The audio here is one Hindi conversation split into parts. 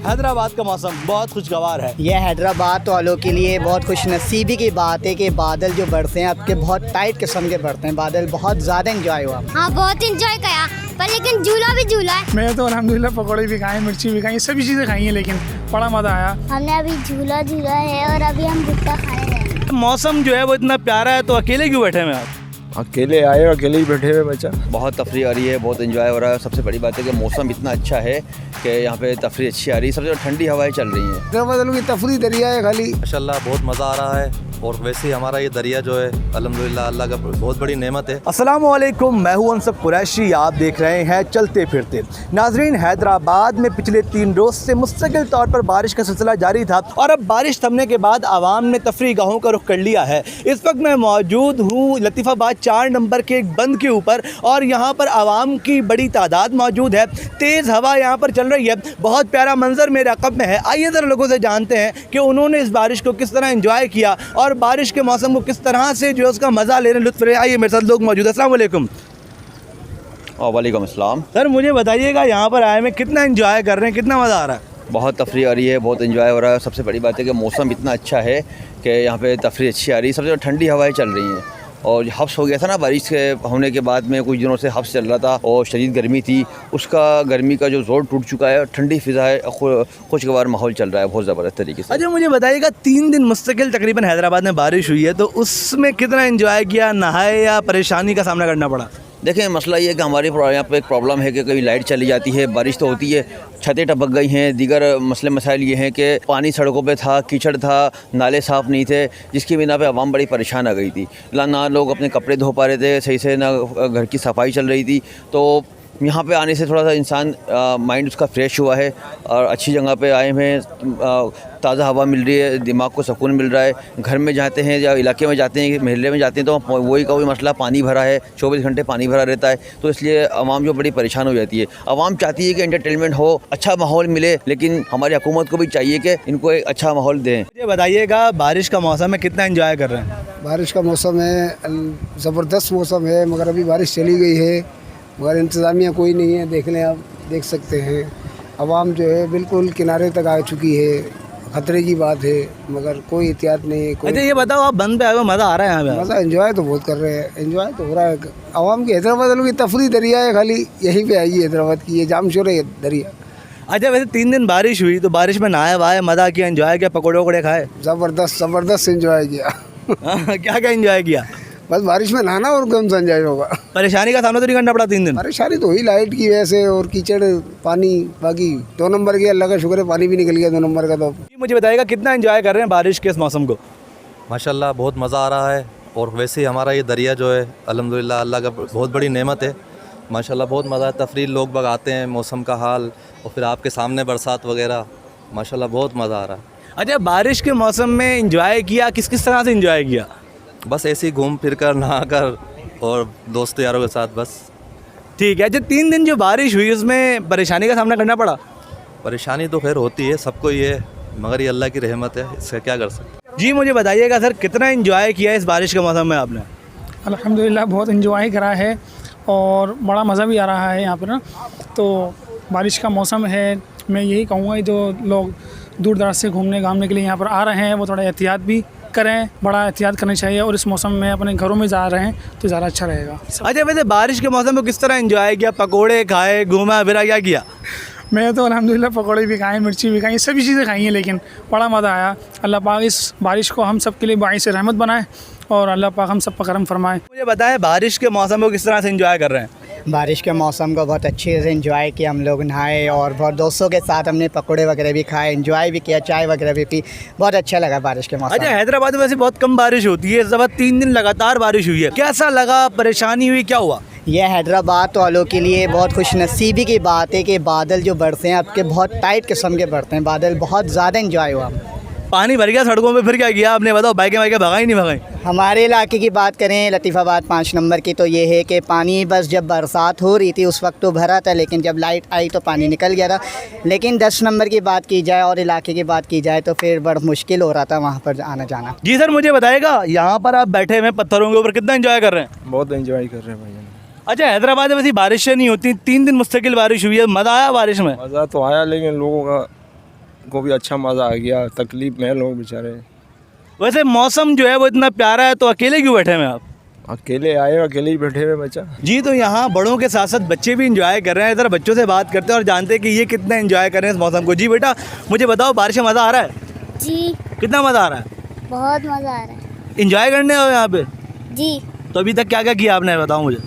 हैदराबाद का मौसम बहुत खुशगवार है। यह हैदराबाद वालों के लिए बहुत खुशनसीबी की बात है कि बादल जो बरसे हैं आपके बहुत टाइट किस्म के बरते हैं। बादल बहुत ज़्यादा एंजॉय हुआ। हाँ, बहुत एंजॉय किया, पर लेकिन झूला भी झूला है। मैं तो अल्हम्दुलिल्लाह पकौड़े भी खाए, मिर्ची भी खाई, सभी चीज़ें खाई हैं, लेकिन बड़ा मज़ा आया। हमने अभी झूला झूला है और अभी हम भुट्टा खा रहे हैं। मौसम जो है वो इतना प्यारा है, तो अकेले क्यों बैठे हैं आप? अकेले आए, अकेले ही बैठे हुए बच्चा। बहुत तफरी आ रही है, बहुत एंजॉय हो रहा है। सबसे बड़ी बात है कि मौसम इतना अच्छा है कि यहाँ पे तफरी अच्छी आ रही है। सबसे ठंडी हवाएं चल रही हैं। हैदराबाद की तफरी दरिया है खाली। माशाल्लाह बहुत मज़ा आ रहा है। और वैसे ही हमारा ये दरिया जो है अल्हम्दुलिल्लाह अल्लाह का बहुत बड़ी नेमत है। अस्सलाम वालेकुम, मैं हूं अनसब कुरैशी। आप देख रहे हैं चलते फिरते। नाजरीन, हैदराबाद में पिछले 3 रोज़ से मुस्तकिल तौर पर बारिश का सिलसिला जारी था और अब बारिश थमने के बाद आवाम ने तफरी गाहों का रुख कर लिया है। इस वक्त मैं मौजूद हूँ लतीफ़ाबाद 4 नंबर के एक बंद के ऊपर और यहाँ पर आवाम की बड़ी तादाद मौजूद है। तेज़ हवा यहाँ पर चल रही है। बहुत प्यारा मंजर मेरे अक़ब में है। आइए ज़रा लोगों से जानते हैं कि उन्होंने इस बारिश को किस तरह एंजॉय किया और बारिश के मौसम को किस तरह से जो है उसका मज़ा ले रहे हैं, लुत्फ़ ले। आइए, मेरे साथ लोग मौजूद हैं। अस्सलाम वालेकुम। वालेकुम अस्सलाम। सर, मुझे बताइएगा, यहाँ पर आए में कितना एंजॉय कर रहे हैं, कितना मज़ा आ रहा है? बहुत तफरी आ रही है, बहुत एंजॉय हो रहा है। सबसे बड़ी बात है कि मौसम इतना अच्छा है कि यहाँ पे तफरी अच्छी आ रही है। सबसे ठंडी हवाएं चल रही हैं। और हब्स हो गया था ना बारिश के होने के बाद में, कुछ दिनों से हब्स चल रहा था और शदीद गर्मी थी। उसका गर्मी का जो जोर टूट चुका है, ठंडी फिजा है, खुशगवार माहौल चल रहा है बहुत ज़बरदस्त तरीके से। अच्छा, मुझे बताइएगा, 3 दिन मुस्तकिल तकरीबन हैदराबाद में बारिश हुई है, तो उसमें कितना एंजॉय किया, नहाए या परेशानी का सामना करना पड़ा? देखें, मसला ये है कि हमारे यहाँ पे एक प्रॉब्लम है कि कभी लाइट चली जाती है, बारिश तो होती है, छतें टपक गई हैं। दीगर मसले मसाइल ये हैं कि पानी सड़कों पे था, कीचड़ था, नाले साफ़ नहीं थे, जिसकी बिना पे आवाम बड़ी परेशान आ गई थी। ना लोग अपने कपड़े धो पा रहे थे सही से, ना घर की सफाई चल रही थी। तो यहाँ पे आने से थोड़ा सा इंसान माइंड उसका फ्रेश हुआ है और अच्छी जगह पे आए हुए हैं। ताज़ा हवा मिल रही है, दिमाग को सुकून मिल रहा है। घर में जाते हैं या इलाके में जाते हैं, महल्ले में जाते हैं, तो वही का वही मसला, पानी भरा है, 24 घंटे पानी भरा रहता है। तो इसलिए आवाम जो बड़ी परेशान हो जाती है। आवाम चाहती है कि एंटरटेनमेंट हो, अच्छा माहौल मिले, लेकिन हमारी हुकूमत को भी चाहिए कि इनको एक अच्छा माहौल दें। मुझे बताइएगा, बारिश का मौसम है, कितना एंजॉय कर रहे हैं? बारिश का मौसम है, ज़बरदस्त मौसम है, मगर अभी बारिश चली गई है, मगर इंतज़ामिया कोई नहीं है। देख लें, आप देख सकते हैं, आवाम जो है बिल्कुल किनारे तक आ चुकी है। ख़तरे की बात है, मगर कोई एहतियात नहीं है। अच्छा, ये बताओ, आप बंद पे आए हो, मज़ा आ रहा है यहाँ पे? मज़ा एंजॉय तो बहुत कर रहे हैं, एंजॉय तो हो रहा है। आवाम की हैदराबाद वालों की तफरी दरिया है खाली, यहीं पे आई है हैदराबाद की, ये जामशोर है दरिया। अच्छा, वैसे 3 दिन बारिश हुई, तो बारिश में नहाए वाए, मज़ा किया, एंजॉय किया, पकौड़े वकौड़े खाए? ज़बरदस्त एंजॉय किया। क्या क्या एंजॉय किया? बस बारिश में नहाना और कौन सा एंजॉय होगा। परेशानी का सामना तो नहीं करना पड़ा 3 दिन? परेशानी तो हुई लाइट की वजह से और कीचड़, पानी। बाकी 2 नंबर की अल्लाह का शुक्र है, पानी भी निकल गया 2 नंबर का। तो मुझे बताइएगा, कितना एंजॉय कर रहे हैं बारिश के इस मौसम को? माशाल्लाह बहुत मज़ा आ रहा है। और वैसे ही हमारा ये दरिया जो है अल्हम्दुलिल्लाह अल्लाह का बहुत बड़ी नेमत है। माशाल्लाह बहुत मज़ा है। तफरी लोग बाग आते हैं, मौसम का हाल, और फिर आपके सामने बरसात वगैरह, माशाल्लाह बहुत मज़ा आ रहा है। अच्छा, बारिश के मौसम में एंजॉय किया, किस किस तरह से एंजॉय किया? बस ऐसे ही घूम फिर कर, नहा कर और दोस्तों यारों के साथ बस। ठीक है। अच्छा, 3 दिन जो बारिश हुई उसमें परेशानी का सामना करना पड़ा? परेशानी तो खैर होती है, सबको ये, मगर ये अल्लाह की रहमत है, इसका क्या कर सकते। जी, मुझे बताइएगा सर, कितना एंजॉय किया इस बारिश के मौसम में आपने? अल्हम्दुलिल्लाह बहुत एंजॉय करा है और बड़ा मज़ा भी आ रहा है यहाँ पर ना। तो बारिश का मौसम है, मैं यही कहूँगा जो लोग दूर दराज से घूमने घामने के लिए यहाँ पर आ रहे हैं, वो थोड़ा एहतियात भी करें, बड़ा एहतियात करनी चाहिए। और इस मौसम में अपने घरों में जा रहे हैं तो ज़्यादा अच्छा रहेगा। अच्छा, वैसे बारिश के मौसम में किस तरह एंजॉय किया? पकोड़े खाए, घूमा फिरा, क्या किया? मैं तो अल्हम्दुलिल्लाह पकौड़े भी खाए, मिर्ची भी खाई, सभी चीज़ें खाई हैं, लेकिन बड़ा मज़ा आया। अल्लाह पाक इस बारिश को हम सब के लिए बाइस रहमत बनाए और अल्लाह पाक हम सब पर करम फरमाए। मुझे बताएं, बारिश के मौसम को किस तरह से एंजॉय कर रहे हैं? बारिश के मौसम को बहुत अच्छे से एंजॉय किया हम लोग, नहाए और बहुत दोस्तों के साथ हमने पकौड़े वगैरह भी खाए, एंजॉय भी किया, चाय वगैरह भी पी। बहुत अच्छा लगा बारिश के मौसम। अच्छा, हैदराबाद में वैसे बहुत कम बारिश होती है, इस दफ़ा 3 दिन लगातार बारिश हुई है, कैसा लगा? परेशानी हुई, क्या हुआ? यह हैदराबाद वालों के लिए बहुत खुशनसीबी की बात है कि बादल जो बरसे हैं आपके बहुत टाइट किस्म के बरते हैं। बादल बहुत ज़्यादा एंजॉय हुआ। पानी भर गया सड़कों में, फिर क्या किया आपने? बताओ, बाइकें भगाई नहीं भगाई? हमारे इलाके की बात करें, लतीफ़ाबाद 5 नंबर की, तो ये है कि पानी बस जब बरसात हो रही थी उस वक्त तो भरा था, लेकिन जब लाइट आई तो पानी निकल गया था। लेकिन 10 नंबर की बात की जाए और इलाके की बात की जाए तो फिर बड़ा मुश्किल हो रहा था वहाँ पर आना जाना। जी सर, मुझे बताएगा, यहाँ पर आप बैठे हुए पत्थरों के ऊपर, कितना एंजॉय कर रहे हैं? बहुत एंजॉय कर रहे हैं भाई। अच्छा, हैदराबाद में वैसी बारिशें नहीं होती, 3 दिन मुस्तकिल बारिश हुई है, मज़ा आया बारिश में? मज़ा तो आया, लेकिन लोगों का को भी अच्छा मज़ा आ गया। तकलीफ में लोग बेचारे। वैसे मौसम जो है वो इतना प्यारा है तो अकेले क्यों बैठे हैं आप? अकेले आए, अकेले ही बैठे हुए बच्चा। जी, तो यहाँ बड़ों के साथ साथ बच्चे भी इंजॉय कर रहे हैं। इधर बच्चों से बात करते हैं और जानते हैं कि ये कितना इंजॉय कर रहे हैं इस मौसम को। जी बेटा, मुझे बताओ, बारिश में मज़ा आ रहा है? जी कितना मज़ा आ रहा है? बहुत मज़ा आ रहा है। इंजॉय करने हो यहाँ पे? जी, तो अभी तक क्या क्या किया आपने, बताओ मुझे।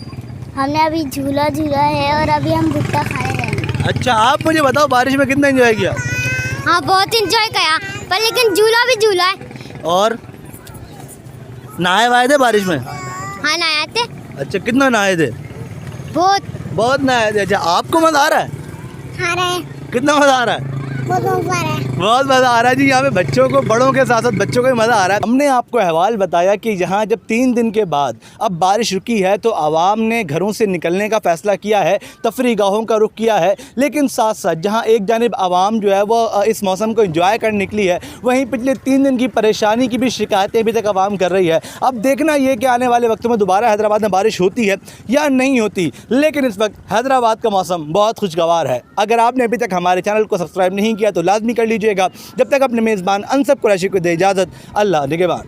हमने अभी झूला झूला है और अभी हम भुट्टा खाने जाएंगे। अच्छा, आप मुझे बताओ बारिश में कितना इंजॉय किया? हाँ, बहुत इंजॉय किया, पर लेकिन झूला भी झूला है। और नहाए वाए थे बारिश में? हाँ, नहाए थे। अच्छा, कितना नहाए थे? बहुत नहाए थे। अच्छा, आपको मज़ा आ रहा है? खा रहे हैं, कितना मज़ा आ रहा है? बहुत मज़ा आ रहा है। बहुत मज़ा आ रहा है जी। यहाँ पे बच्चों को, बड़ों के साथ साथ बच्चों को भी मज़ा आ रहा है। हमने आपको अहवाल बताया कि यहाँ जब 3 दिन के बाद अब बारिश रुकी है तो आवाम ने घरों से निकलने का फ़ैसला किया है, तफरी गाहों का रुख किया है। लेकिन साथ साथ जहाँ एक जानिब आवाम जो है वो इस मौसम को इंजॉय करने निकली है, वहीं पिछले 3 दिन की परेशानी की भी शिकायतें अभी तक आवाम कर रही है। अब देखना ये कि आने वाले वक्तों में दोबारा हैदराबाद में बारिश होती है या नहीं होती। लेकिन इस वक्त हैदराबाद का मौसम बहुत खुशगवार है। अगर आपने अभी तक हमारे चैनल को सब्सक्राइब नहीं किया तो लाजमी कर लीजिएगा। जब तक अपने मेज़बान अनसब कुरैशी को दे इजाज़त, अल्लाह निगहबान।